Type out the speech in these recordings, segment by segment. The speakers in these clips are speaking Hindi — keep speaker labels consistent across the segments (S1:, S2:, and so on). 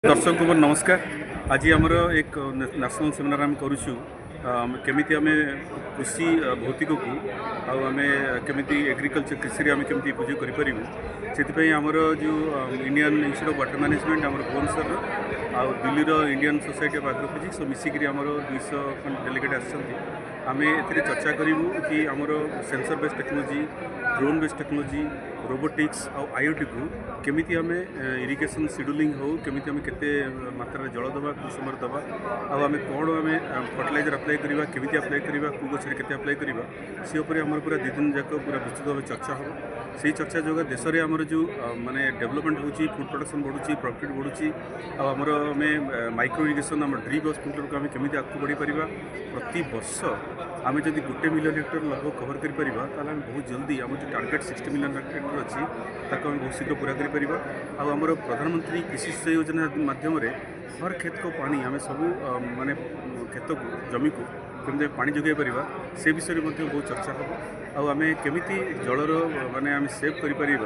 S1: दर्शक को नमस्कार। आज आमर एक नेशनल सेमिनार आम करुचु केमी आम कृषि भौतिक को आम केमी एग्रीकल्चर कृषि आम केमी उपयोग करें आमर जो Indian Institute of Water Management आम भुवनेश्वर आ Delhi Indian Society of Agrophysics मिसिक आमर 200 डेलीगेट आम ए चर्चा करूँ कि आमर sensor based technology drone based technology robotics और आईओटी को केमी आम इरिगेशन शेड्यूलिंग हो केमी आम केते मात्रा जल दबा कौ समय दबा आम कौन आम फर्टिलाइजर अप्लाई करवा केमी अप्लाई करवा कौ गचर के अप्लाई करवा सी पूरा 2 दिन जाक पूरा विस्तृत भाव चर्चा हो से चर्चा जो देश में आमर जो माने डेवलपमेंट होची फूड प्रोडक्शन बढ़ुची प्रॉफिट बढ़ुची आमर आम माइक्रो इरिगेशन आम ड्रिप और स्प्रिंकलर को आम केमी आगे बढ़ी पार प्रति वर्ष आम जब 1 मिलियन हेक्टर लगभग कवर कर बहुत जल्दी आम जो टार्गेट 60 मिलियन हेक्टर अच्छी ताको बहुत शीघ्र पूरा कर आमर प्रधानमंत्री कृषि सिंचाई योजना माध्यम हर खेत को पानी आम सब माने खेत को जमी को केमी पानी जोगाई पार से विषय में बहुत चर्चा हम आम केमी जलर माने आम सेव कर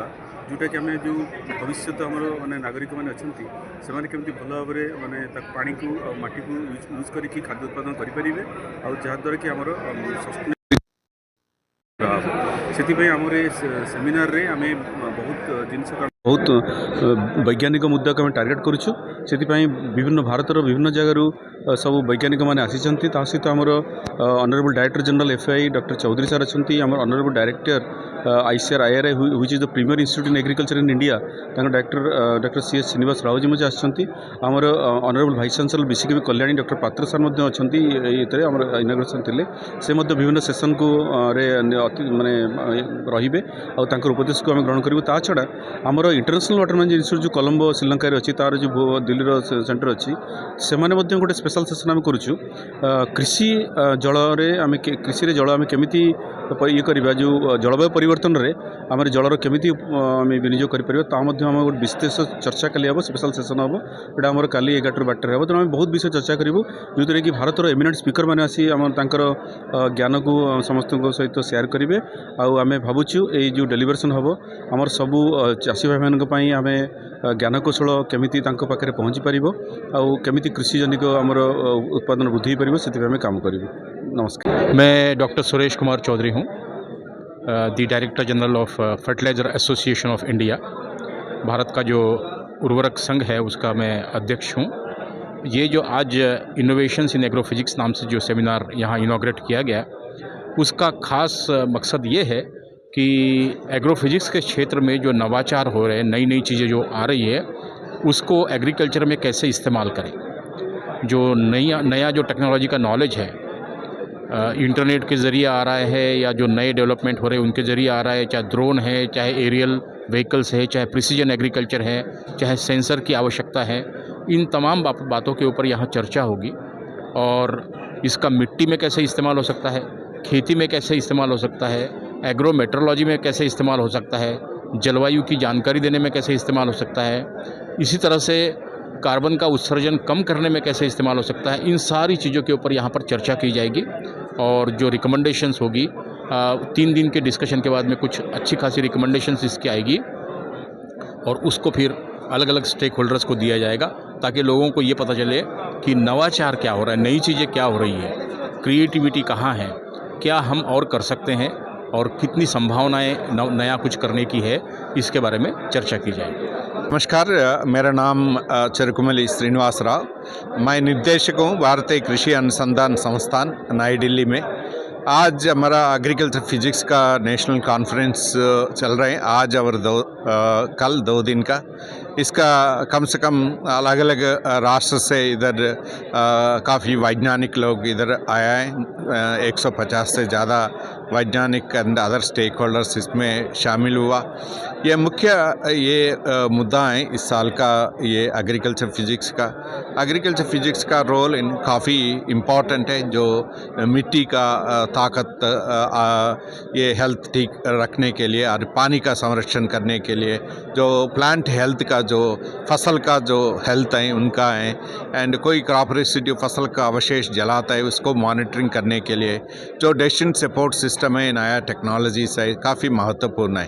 S1: जोटा कि आम जो भविष्य आमर माने नागरिक मैंने अच्छा से केमी भल भाव में माने पानी को माटी को यूज करके खाद्य उत्पादन करेंगे और जहाद्वारा कि आमर से आमर सेमिनार रे आम बहुत जिनस बहुत वैज्ञानिक मुद्दा को टार्गेट करुचु से विभिन्न भारतर विभिन्न जगह सब वैज्ञानिक मैंने आसी सहित आमर ऑनरेबल डायरेक्टर जनरल एफआई डॉक्टर चौधरी सर अच्छा आम honourable director ICAR IARI which is the premier institute in agriculture in India doctor CS Srinivas Rao ji मजे आमर honourable vice chancellor BCK Kalyani doctor Patra sir ये आम इनाग्रेसन थे से विभिन्न सेसन को माने रे और उपदेश को आम ग्रहण करूँ ता छड़ा आमर इंटरनेशनल वाटर मैनेजमेंट इंस्टीट्यूट जो कोलंबो श्रीलंका अच्छी तार जो दिल्ली सेंटर अच्छी से गोटे स्पेशल सेसन आम करुचु कृषि जल आम कृषि जल आम केमी ये करवा जो जलवायु परिवर्तन रे आम जलर केमी आम विनियोग करें आम गोटे विशेष चर्चा कल हम स्पेशल सेसन हम यहाँ आम कल 11-12 हम तेनाली आम बहुत विषय चर्चा करूँ जो कि भारतर एमिनेंट स्पीकर मैंने आसी आम ज्ञान को समस्त सहित शेयर करेंगे आम भावुँ ये जो डेलीब्रेसन हम आमर सबू चाषी भाई मानी आम ज्ञानकौशल केमी पाखे पहुँची पार आमी कृषिजनिक आमर उत्पादन वृद्धि पार से काम करूँ। नमस्कार।
S2: मैं डॉक्टर सुरेश कुमार चौधरी हूँ, the director general of fertiliser association of India. Bharat का जो उर्वरक संघ है उसका मैं अध्यक्ष हूँ। ये जो आज इनोवेशंस इन एग्रोफिजिक्स नाम से जो सेमिनार यहाँ इनॉग्रेट किया गया उसका खास मकसद ये है कि एग्रोफिजिक्स के क्षेत्र में जो नवाचार हो रहे हैं, नई नई चीज़ें जो आ रही है उसको एग्रीकल्चर में कैसे इस्तेमाल करें। जो नया जो टेक्नोलॉजी का नॉलेज है इंटरनेट के ज़रिए आ रहा है या जो नए डेवलपमेंट हो रहे हैं उनके ज़रिए आ रहा है, चाहे ड्रोन है, चाहे एरियल व्हीकल्स है, चाहे प्रिसीजन एग्रीकल्चर है, चाहे सेंसर की आवश्यकता है, इन तमाम बातों के ऊपर यहाँ चर्चा होगी। और इसका मिट्टी में कैसे इस्तेमाल हो सकता है, खेती में कैसे इस्तेमाल हो सकता है, एग्रो मेट्रोलॉजी में कैसे इस्तेमाल हो सकता है, जलवायु की जानकारी देने में कैसे इस्तेमाल हो सकता है, इसी तरह से कार्बन का उत्सर्जन कम करने में कैसे इस्तेमाल हो सकता है। इन सारी चीज़ों के ऊपर यहाँ पर चर्चा की जाएगी और जो रिकमेंडेशंस होगी 3 दिन के डिस्कशन के बाद में कुछ अच्छी खासी रिकमेंडेशंस इसकी आएगी और उसको फिर अलग अलग स्टेक होल्डर्स को दिया जाएगा ताकि लोगों को ये पता चले कि नवाचार क्या हो रहा है, नई चीज़ें क्या हो रही है, क्रिएटिविटी कहाँ है, क्या हम और कर सकते हैं और कितनी संभावनाएं नया कुछ करने की है, इसके बारे में चर्चा की जाएगी।
S3: नमस्कार, मेरा नाम चरकुमली श्रीनिवास राव, मैं निर्देशक हूँ भारतीय कृषि अनुसंधान संस्थान नई दिल्ली में। आज हमारा एग्रीकल्चर फिजिक्स का नेशनल कॉन्फ्रेंस चल रहे हैं आज और कल 2 दिन का। इसका कम से कम अलग अलग राष्ट्र से इधर काफ़ी वैज्ञानिक लोग इधर आया है। 150 से ज़्यादा वैज्ञानिक एंड अदर स्टेक होल्डर्स इसमें शामिल हुआ। ये मुख्य मुद्दा है इस साल का ये एग्रीकल्चर फिजिक्स का रोल इन काफ़ी इम्पॉर्टेंट है। जो मिट्टी का ताकत, ये हेल्थ ठीक रखने के लिए और पानी का संरक्षण करने के लिए, जो प्लांट हेल्थ का, जो फसल का जो हेल्थ है उनका है, एंड कोई क्रॉप रेसिड्यू फसल का अवशेष जलाता है उसको मॉनिटरिंग करने के लिए जो डिसीजन सपोर्ट सिस्टम है, नया टेक्नोलॉजी से काफ़ी महत्वपूर्ण है।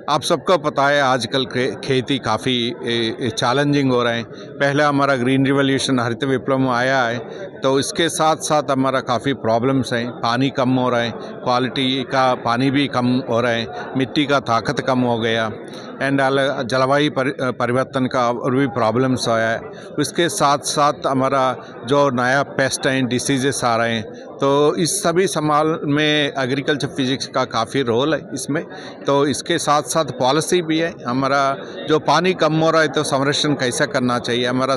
S3: आप सबको पता है आजकल खेती काफ़ी चैलेंजिंग हो रहे हैं। पहले हमारा ग्रीन रिवॉल्यूशन हरित विप्लव आया है, तो इसके साथ साथ हमारा काफ़ी प्रॉब्लम्स हैं। पानी कम हो रहा है, क्वालिटी का पानी भी कम हो रहा है, मिट्टी का ताकत कम हो गया एंड जलवायु परिवर्तन का और भी प्रॉब्लम्स आया है। उसके साथ साथ हमारा जो नया पेस्ट हैं, डिसीजेस आ रहे हैं, तो इस सभी संभाल में एग्रीकल्चर फिजिक्स का काफ़ी रोल है इसमें। तो इसके साथ साथ पॉलिसी भी है। हमारा जो पानी कम हो रहा है तो संरक्षण कैसे करना चाहिए, हमारा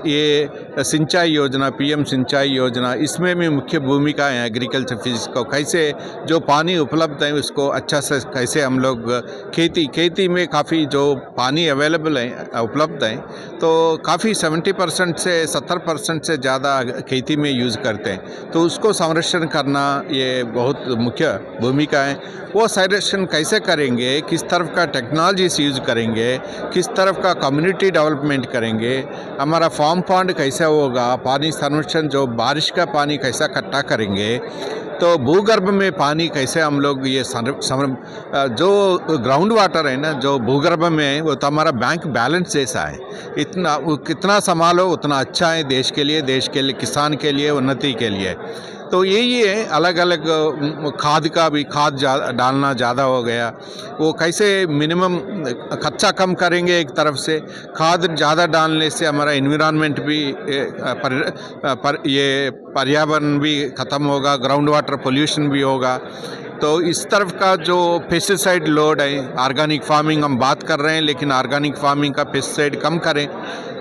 S3: ये सिंचाई योजना, पीएम सिंचाई योजना, इसमें भी मुख्य भूमिका है एग्रीकल्चर फिजिक्स को। कैसे जो पानी उपलब्ध है उसको अच्छा से कैसे हम लोग खेती में काफ़ी जो पानी अवेलेबल है, उपलब्ध है, तो काफ़ी 70% से 70% से ज़्यादा खेती में यूज़ करते हैं, तो उसको संरक्षण करना ये बहुत मुख्य भूमिका है। वो संरक्षण कैसे करेंगे, किस तरफ का टेक्नोलॉजीज यूज़ करेंगे, किस तरफ का कम्युनिटी डेवलपमेंट करेंगे, हमारा फार्म पॉन्ड कैसे होगा, पानी संरक्षण जो बारिश का पानी कैसा इकट्ठा करेंगे, तो भूगर्भ में पानी कैसे हम लोग ये जो ग्राउंड वाटर है ना, जो भूगर्भ में है, वो तो हमारा बैंक बैलेंस जैसा है। कितना संभालो उतना अच्छा है देश के लिए, किसान के लिए, उन्नति के लिए। तो यही है, अलग अलग खाद का भी डालना ज़्यादा हो गया। वो कैसे मिनिमम खर्चा कम करेंगे, एक तरफ से खाद ज़्यादा डालने से हमारा एनवायरनमेंट भी ये पर्यावरण भी ख़त्म होगा, ग्राउंड वाटर पोल्यूशन भी होगा। तो इस तरफ का जो पेस्टिसाइड लोड है, ऑर्गेनिक फार्मिंग हम बात कर रहे हैं, लेकिन ऑर्गेनिक फार्मिंग का पेस्टिसाइड कम करें।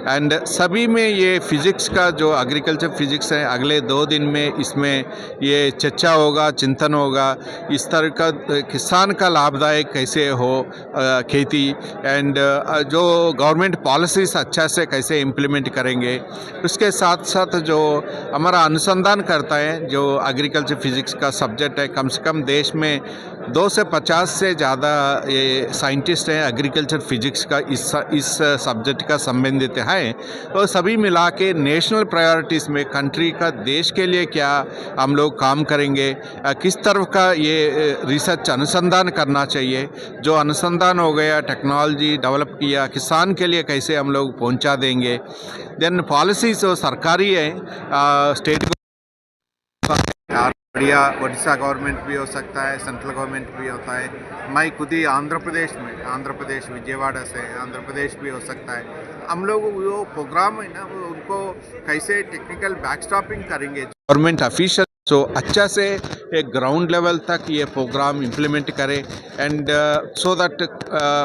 S3: एंड सभी में ये फिज़िक्स का जो एग्रीकल्चर फिज़िक्स है, अगले 2 दिन में इसमें ये चर्चा होगा, चिंतन होगा, इस तरह का किसान का लाभदायक कैसे हो खेती, एंड जो गवर्नमेंट पॉलिसीज़ अच्छा से कैसे इम्प्लीमेंट करेंगे। उसके साथ साथ जो हमारा अनुसंधान करता है, जो एग्रीकल्चर फिज़िक्स का सब्जेक्ट है, कम से कम देश में 2 से 50 से ज़्यादा ये साइंटिस्ट हैं एग्रीकल्चर फिजिक्स का इस सब्जेक्ट का संबंधित है। तो सभी मिला के नेशनल प्रायोरिटीज़ में कंट्री का, देश के लिए क्या हम लोग काम करेंगे, किस तरफ का ये रिसर्च अनुसंधान करना चाहिए, जो अनुसंधान हो गया, टेक्नोलॉजी डेवलप किया, किसान के लिए कैसे हम लोग पहुंचा देंगे। देन पॉलिसीज़ जो सरकारी है, स्टेट बढ़िया, उड़ीसा गवर्नमेंट भी हो सकता है, सेंट्रल गवर्नमेंट भी होता है। मैं खुद ही आंध्र प्रदेश विजयवाड़ा से, आंध्र प्रदेश भी हो सकता है। हम लोग वो प्रोग्राम है ना, वो उनको कैसे टेक्निकल बैकस्टॉपिंग करेंगे, गवर्नमेंट ऑफिशियल जो अच्छा से एक ग्राउंड लेवल तक ये प्रोग्राम इम्प्लीमेंट करें, एंड सो दैट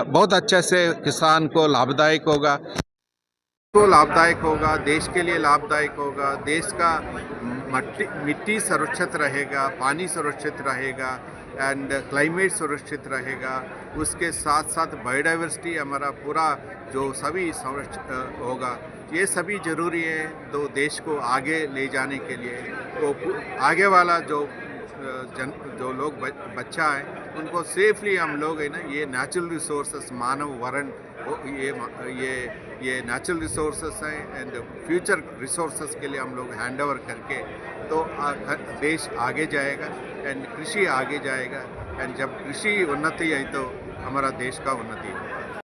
S3: बहुत अच्छे से किसान को लाभदायक होगा, देश के लिए लाभदायक होगा, देश का मिट्टी सुरक्षित रहेगा, पानी सुरक्षित रहेगा, एंड क्लाइमेट सुरक्षित रहेगा। उसके साथ साथ बायोडाइवर्सिटी हमारा पूरा जो सभी संरक्षित होगा। ये सभी ज़रूरी है तो देश को आगे ले जाने के लिए। तो आगे वाला जो लोग बच्चा है, उनको सेफली हम लोग है ना, ये नेचुरल रिसोर्सेस, मानव वरण, ये नेचुरल रिसोर्सेस हैं एंड फ्यूचर रिसोर्सेस के लिए हम लोग हैंड ओवर करके, तो देश आगे जाएगा एंड कृषि आगे जाएगा, एंड जब कृषि उन्नति है तो हमारा देश का उन्नति है।